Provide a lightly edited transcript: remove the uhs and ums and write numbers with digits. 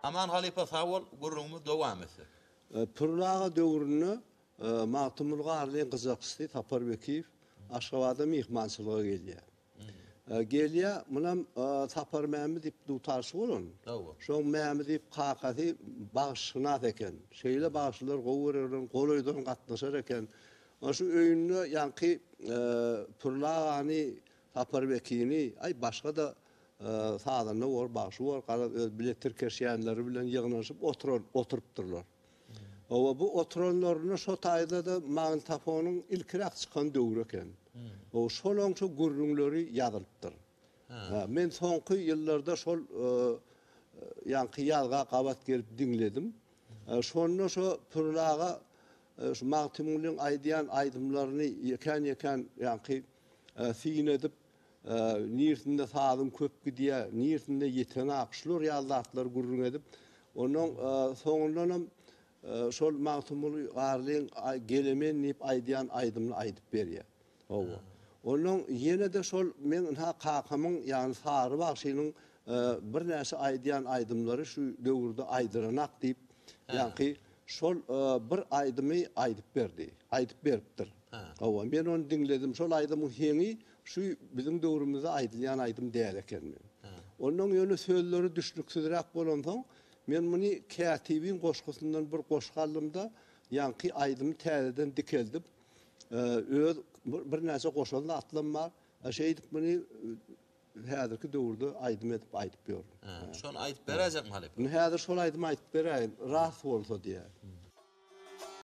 Aman halife savol gurrumu devam etse. Pırlağa dövrünü Mahtumul Garli'nin kızakçısı Tapar Bekir Aşkabad'a mihmançılığa geliyor. Geliyor, bunam Tapar Mehmet ip tutarsı olun. Şoň Mehmet ip kakati bağışına eken. Şeyle bağışlar kovuyorlar, koloydan katlaşar eken. Şu öýünü yankı Pırlağ'ını Tapar Bekir'ini ay başka da sağdanı var, bağışı var, bilettir kerşeyenleri bilen yığınlaşıp oturupdurlar. O bu oturanlarını şu tayda da magnetofonun ilkirak çıkan döwür eken. O şolonçu gurrunları yazılıpdyr. Men soňky ýyllarda şol ýanky ýazga gabat gelip dinledim. Şonu şu Pırlağa şu Mahtumul'un aýdýan aýdymlaryny ýeken ýanky sin edip niýetinde saadym köp gidýär, niýetinde ýetene akşlar ýazdatlar gurrun edip onuň soňundan şol Mahtumul Garliň gelemen nip aýdýan aýdymny aýdyp berýär. Onuň ýene de şol men kakamyň ýani sary bagşynyň bir näse aýdýan aýdymlary şu döwürde aýdyranak diýip ýanky şol bir aýdymy aýdyp berdi, aýdyp beripdir. Men onu dinledim, şol aýdymyň heňi şu bizim döwrümizde aýdylýan aýdym däl ekenmi. Onuň ýöne sözleri düşnüksizrek bolansoň men muny kreatiwin goşgusyndan bir goşgallymda ýanky aýdymy täzeden dikeldim. Öz bir näse goşalda atlam bar. Şeýdip muny häzirki döwürde aýdym edip aýdyp berdim. Şonu aýdyp berejekmi halipe? Häzir şol aýdymy aýdyp beräýin, rast bolsa diýär.